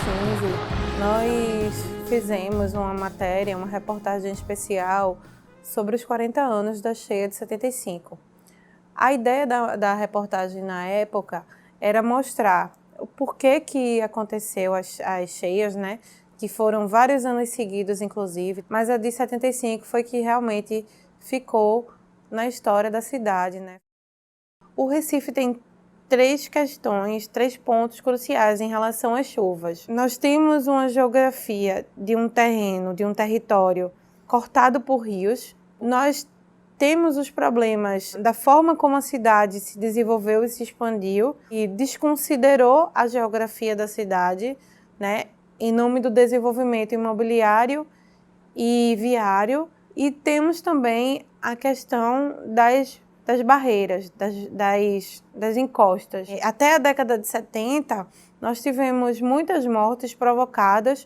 Cinze, nós fizemos uma matéria, uma reportagem especial sobre os 40 anos da cheia de 75. A ideia da reportagem na época era mostrar o porquê que aconteceu as cheias, né? Que foram vários anos seguidos, inclusive, mas a de 75 foi que realmente ficou na história da cidade, né? O Recife tem três pontos cruciais em relação às chuvas. Nós temos uma geografia de um terreno, de um território cortado por rios. Nós temos os problemas da forma como a cidade se desenvolveu e se expandiu e desconsiderou a geografia da cidade, né, em nome do desenvolvimento imobiliário e viário. E temos também a questão das barreiras, das encostas. Até a década de 70, nós tivemos muitas mortes provocadas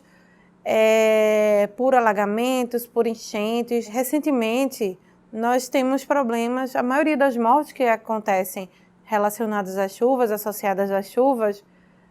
por alagamentos, por enchentes. Recentemente, nós temos problemas, a maioria das mortes que acontecem relacionadas às chuvas, associadas às chuvas,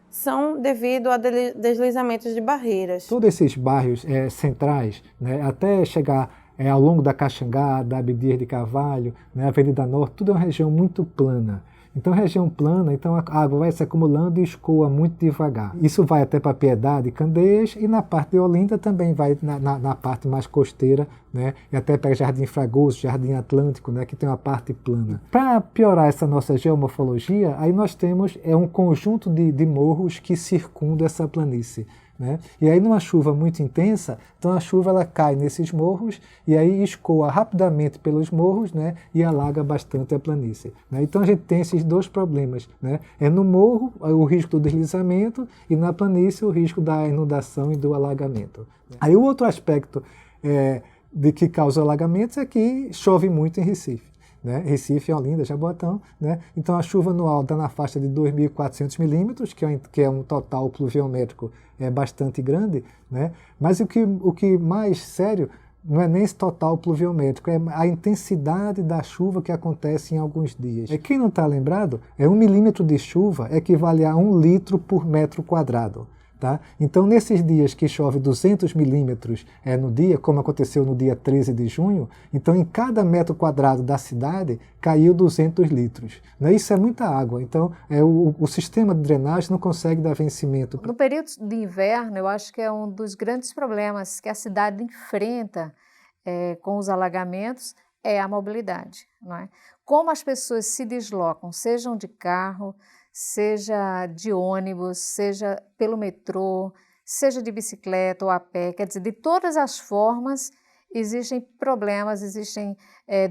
são devido a deslizamentos de barreiras. Todos esses bairros centrais, né, até chegar ao longo da Caxangá, da Abdias de Carvalho, né, Avenida Norte, tudo é uma região muito plana. Então, região plana, então a água vai se acumulando e escoa muito devagar. Isso vai até para Piedade e Candeias, e na parte de Olinda também vai na parte mais costeira, né, e até para Jardim Fragoso, Jardim Atlântico, né, que tem uma parte plana. Para piorar essa nossa geomorfologia, aí nós temos um conjunto de morros que circundam essa planície. Né? E aí numa chuva muito intensa, então a chuva ela cai nesses morros e aí escoa rapidamente pelos morros, né? E alaga bastante a planície. Né? Então a gente tem esses dois problemas. Né? No morro o risco do deslizamento e na planície o risco da inundação e do alagamento. Aí o outro aspecto de que causa alagamentos é que chove muito em Recife. Né? Recife, Olinda, Jaboatão, né? Então a chuva anual está na faixa de 2.400 milímetros, que é um total pluviométrico bastante grande, né? Mas o que mais sério não é nem esse total pluviométrico, é a intensidade da chuva que acontece em alguns dias. Quem não está lembrado, 1 milímetro de chuva equivale a 1 litro por metro quadrado. Tá? Então, nesses dias que chove 200 milímetros no dia, como aconteceu no dia 13 de junho, então em cada metro quadrado da cidade caiu 200 litros. Né? Isso é muita água, então o sistema de drenagem não consegue dar vencimento. No período de inverno, eu acho que é um dos grandes problemas que a cidade enfrenta com os alagamentos é a mobilidade. Não é? Como as pessoas se deslocam, sejam de carro, seja de ônibus, seja pelo metrô, seja de bicicleta ou a pé, quer dizer, de todas as formas existem problemas,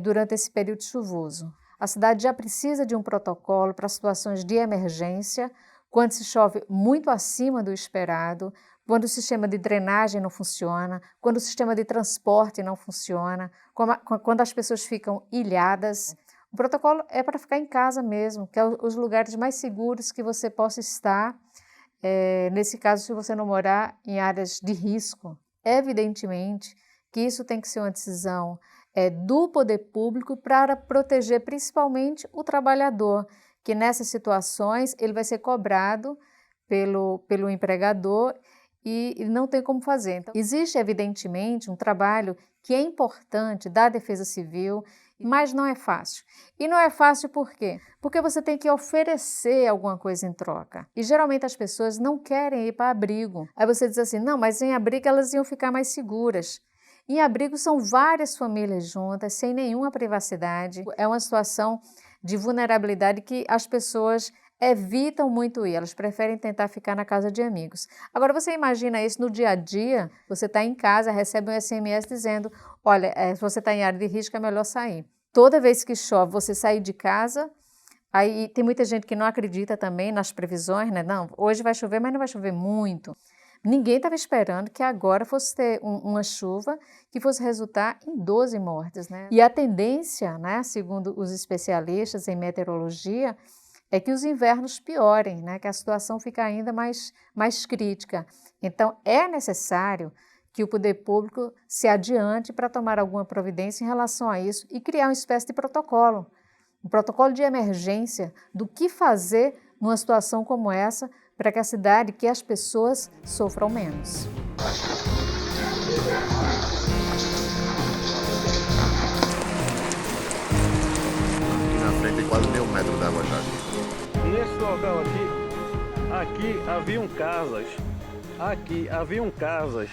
durante esse período chuvoso. A cidade já precisa de um protocolo para situações de emergência, quando se chove muito acima do esperado, quando o sistema de drenagem não funciona, quando o sistema de transporte não funciona, quando as pessoas ficam ilhadas. O protocolo é para ficar em casa mesmo, que é os lugares mais seguros que você possa estar, nesse caso, se você não morar em áreas de risco. Evidentemente que isso tem que ser uma decisão do poder público para proteger principalmente o trabalhador, que nessas situações ele vai ser cobrado pelo empregador e não tem como fazer. Então, existe evidentemente um trabalho que é importante da Defesa Civil, mas não é fácil. E não é fácil por quê? Porque você tem que oferecer alguma coisa em troca. E geralmente as pessoas não querem ir para abrigo. Aí você diz assim, não, mas em abrigo elas iam ficar mais seguras. Em abrigo são várias famílias juntas, sem nenhuma privacidade. É uma situação de vulnerabilidade que as pessoas evitam muito ir, elas preferem tentar ficar na casa de amigos. Agora você imagina isso no dia a dia, você está em casa, recebe um SMS dizendo, olha, se você está em área de risco é melhor sair. Toda vez que chove, você sair de casa, aí tem muita gente que não acredita também nas previsões, né? Não, hoje vai chover, mas não vai chover muito. Ninguém estava esperando que agora fosse ter uma chuva que fosse resultar em 12 mortes, né? E a tendência, né, segundo os especialistas em meteorologia, é que os invernos piorem, né? Que a situação fica ainda mais crítica. Então, é necessário que o poder público se adiante para tomar alguma providência em relação a isso e criar uma espécie de protocolo, um protocolo de emergência do que fazer numa situação como essa para que a cidade, que as pessoas sofram menos. Aqui na frente tem quase 1.000 metros d'água já. Nesse local aqui haviam casas.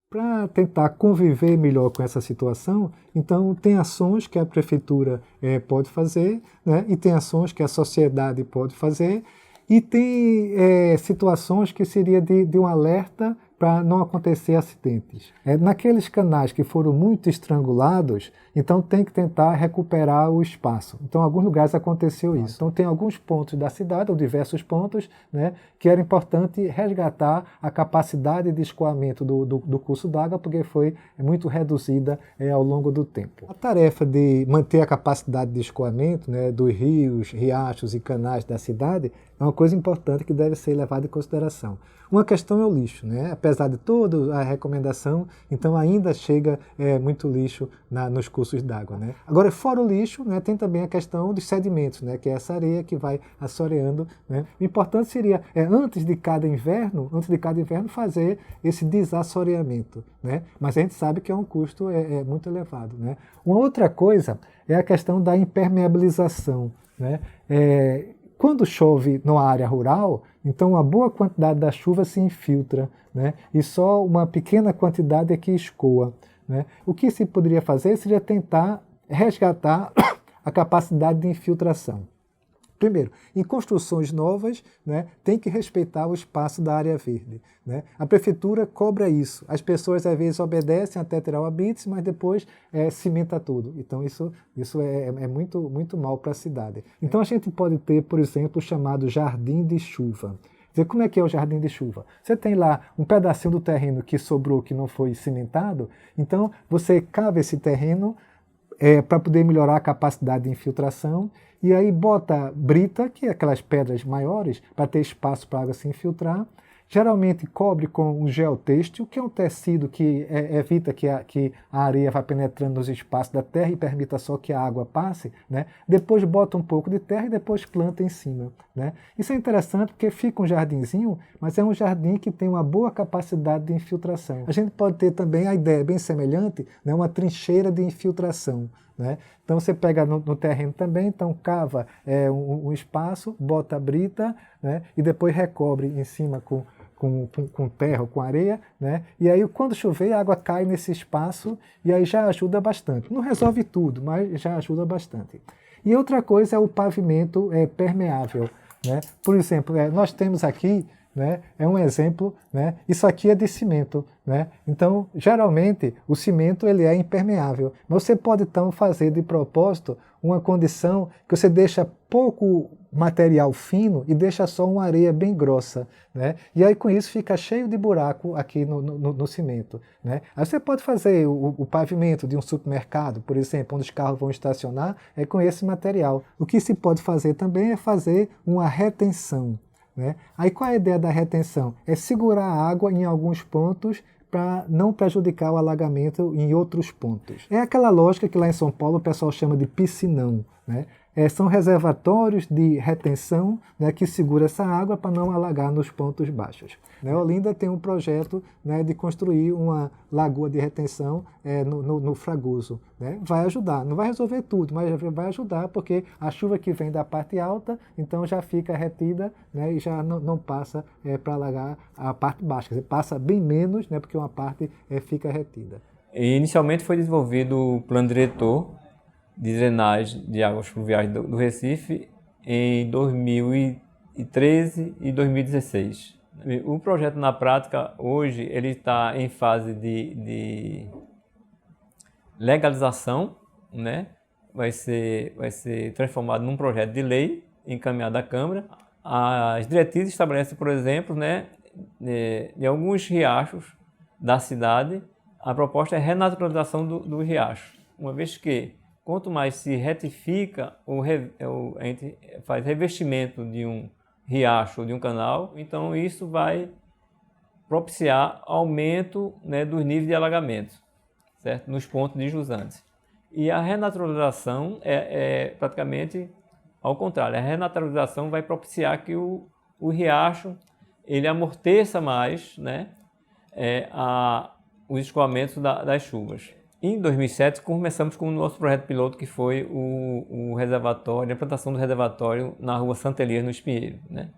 Para tentar conviver melhor com essa situação, então tem ações que a prefeitura pode fazer, né? E tem ações que a sociedade pode fazer, e tem situações que seria de um alerta para não acontecer acidentes. Naqueles canais que foram muito estrangulados, então tem que tentar recuperar o espaço. Então, em alguns lugares aconteceu isso. Então, tem alguns pontos da cidade, ou diversos pontos, né, que era importante resgatar a capacidade de escoamento do curso d'água, porque foi muito reduzida ao longo do tempo. A tarefa de manter a capacidade de escoamento, né, dos rios, riachos e canais da cidade é uma coisa importante que deve ser levada em consideração. Uma questão é o lixo, né? Apesar de toda a recomendação, então ainda chega muito lixo nos cursos d'água, né? Agora, fora o lixo, né, tem também a questão dos sedimentos, né, que é essa areia que vai assoreando, né? O importante seria, antes de cada inverno, fazer esse desassoreamento, né? Mas a gente sabe que é um custo muito elevado, né? Uma outra coisa é a questão da impermeabilização, né? Quando chove numa área rural, então uma boa quantidade da chuva se infiltra, né? E só uma pequena quantidade é que escoa, né? O que se poderia fazer seria tentar resgatar a capacidade de infiltração. Primeiro, em construções novas, né, tem que respeitar o espaço da área verde, né? A prefeitura cobra isso. As pessoas, às vezes, obedecem até tirar o habite, mas depois cimenta tudo. Então, isso é muito, muito mal para a cidade. Então, a gente pode ter, por exemplo, o chamado jardim de chuva. Dizer, como é que é o jardim de chuva? Você tem lá um pedacinho do terreno que sobrou, que não foi cimentado, então você cava esse terreno para poder melhorar a capacidade de infiltração, e aí bota brita, que é aquelas pedras maiores, para ter espaço para a água se infiltrar. Geralmente cobre com um geotêxtil, que é um tecido que evita que a areia vá penetrando nos espaços da terra e permita só que a água passe, né? Depois bota um pouco de terra e depois planta em cima, né? Isso é interessante porque fica um jardinzinho, mas é um jardim que tem uma boa capacidade de infiltração. A gente pode ter também a ideia bem semelhante, né? Uma trincheira de infiltração, né? Então você pega no terreno também, então cava um espaço, bota a brita, né? E depois recobre em cima com terra ou com areia, né? E aí quando chover a água cai nesse espaço e aí já ajuda bastante. Não resolve tudo, mas já ajuda bastante. E outra coisa é o pavimento permeável, né? Por exemplo, nós temos aqui, né, é um exemplo, né, isso aqui é de cimento, né? Então, geralmente, o cimento ele é impermeável, mas você pode então fazer de propósito uma condição que você deixa pouco material fino e deixa só uma areia bem grossa, né? E aí com isso fica cheio de buraco aqui no cimento, né? Aí você pode fazer o pavimento de um supermercado, por exemplo, onde os carros vão estacionar, com esse material. O que se pode fazer também é fazer uma retenção, né? Aí qual é a ideia da retenção? É segurar a água em alguns pontos para não prejudicar o alagamento em outros pontos. É aquela lógica que lá em São Paulo o pessoal chama de piscinão, né? São reservatórios de retenção, né, que segura essa água para não alagar nos pontos baixos. Né? Olinda tem um projeto, né, de construir uma lagoa de retenção no Fragoso. Né? Vai ajudar, não vai resolver tudo, mas vai ajudar porque a chuva que vem da parte alta, então já fica retida, né, e já não passa para alagar a parte baixa. Quer dizer, passa bem menos, né, porque uma parte fica retida. Inicialmente foi desenvolvido o plano diretor de drenagem de águas fluviais do Recife em 2013 e 2016. O projeto na prática hoje ele está em fase de legalização, né? Vai ser transformado num projeto de lei encaminhado à Câmara. As diretrizes estabelecem, por exemplo, né, em alguns riachos da cidade, a proposta é a renaturalização do riacho, uma vez que quanto mais se retifica, a gente faz revestimento de um riacho ou de um canal, então isso vai propiciar aumento, né, dos níveis de alagamento, certo? Nos pontos de jusante. E a renaturalização é praticamente ao contrário. A renaturalização vai propiciar que o o riacho ele amorteça mais, né, os escoamentos das chuvas. Em 2007, começamos com o nosso projeto piloto, que foi o reservatório, a implantação do reservatório na rua Santa Elias, no Espinheiro, né?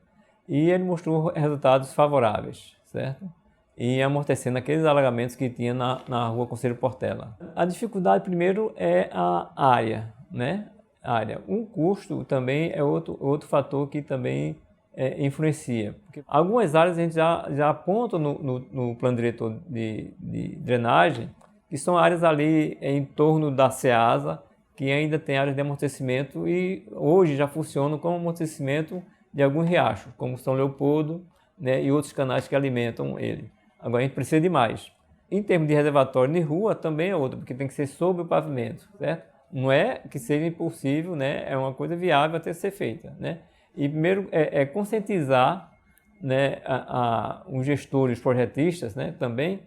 E ele mostrou resultados favoráveis, certo? E amortecendo aqueles alagamentos que tinha na rua Conselho Portela. A dificuldade, primeiro, é a área, né? Um custo também é outro fator que também influencia. Porque algumas áreas a gente já aponta no plano diretor de drenagem, que são áreas ali em torno da Ceasa, que ainda tem áreas de amortecimento e hoje já funcionam como amortecimento de alguns riachos, como São Leopoldo, né, e outros canais que alimentam ele. Agora a gente precisa de mais. Em termos de reservatório de rua, também é outro, porque tem que ser sobre o pavimento, certo? Não é que seja impossível, né? É uma coisa viável até ser feita, né? E primeiro conscientizar, né, os gestores, os projetistas, né, também,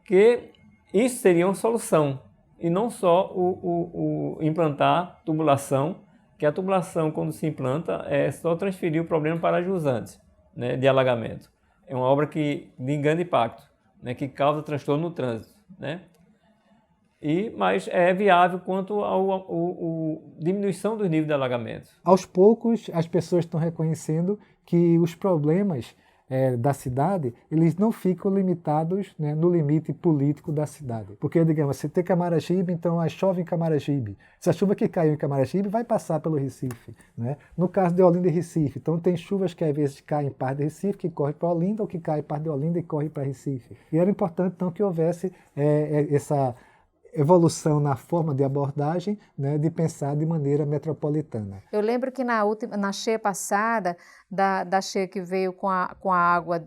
que isso seria uma solução, e não só o implantar tubulação, que a tubulação, quando se implanta, é só transferir o problema para a jusante, né, de alagamento. É uma obra de grande impacto, né, que causa transtorno no trânsito, né? Mas é viável quanto à diminuição dos níveis de alagamento. Aos poucos, as pessoas estão reconhecendo que os problemas da cidade, eles não ficam limitados, né, no limite político da cidade. Porque, digamos, você tem Camaragibe, então chove em Camaragibe. Se a chuva que caiu em Camaragibe vai passar pelo Recife, né? No caso de Olinda e Recife, então tem chuvas que às vezes caem em parte de Recife, que corre para Olinda, ou que caem em parte de Olinda e corre para Recife. E era importante, então, que houvesse essa evolução na forma de abordagem, né, de pensar de maneira metropolitana. Eu lembro que na cheia passada, da cheia que veio com a água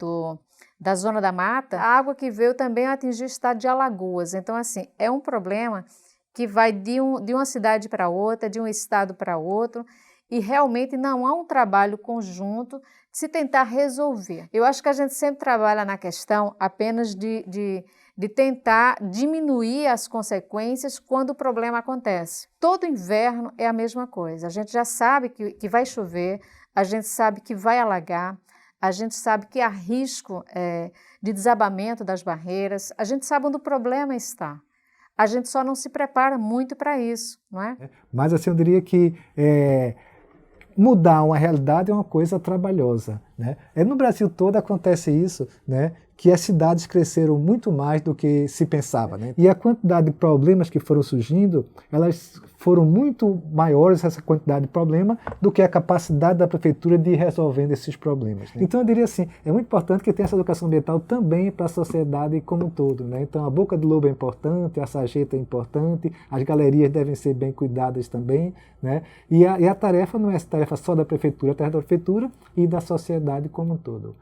da Zona da Mata, a água que veio também atingiu o estado de Alagoas. Então, assim, é um problema que vai de uma cidade para outra, de um estado para outro, e realmente não há um trabalho conjunto de se tentar resolver. Eu acho que a gente sempre trabalha na questão apenas de tentar diminuir as consequências quando o problema acontece. Todo inverno é a mesma coisa. A gente já sabe que vai chover, a gente sabe que vai alagar, a gente sabe que há risco de desabamento das barreiras, a gente sabe onde o problema está. A gente só não se prepara muito para isso, não é? Mas assim, eu diria que mudar uma realidade é uma coisa trabalhosa, né? No Brasil todo acontece isso, né? Que as cidades cresceram muito mais do que se pensava, né? E a quantidade de problemas que foram surgindo, elas foram muito maiores, essa quantidade de problema, do que a capacidade da prefeitura de ir resolvendo esses problemas, né? Então eu diria assim, é muito importante que tenha essa educação ambiental também para a sociedade como um todo, né? Então a Boca do Lobo é importante, a sarjeta é importante, as galerias devem ser bem cuidadas também, né? E a tarefa não é tarefa só da prefeitura, é tarefa da prefeitura e da sociedade como um todo.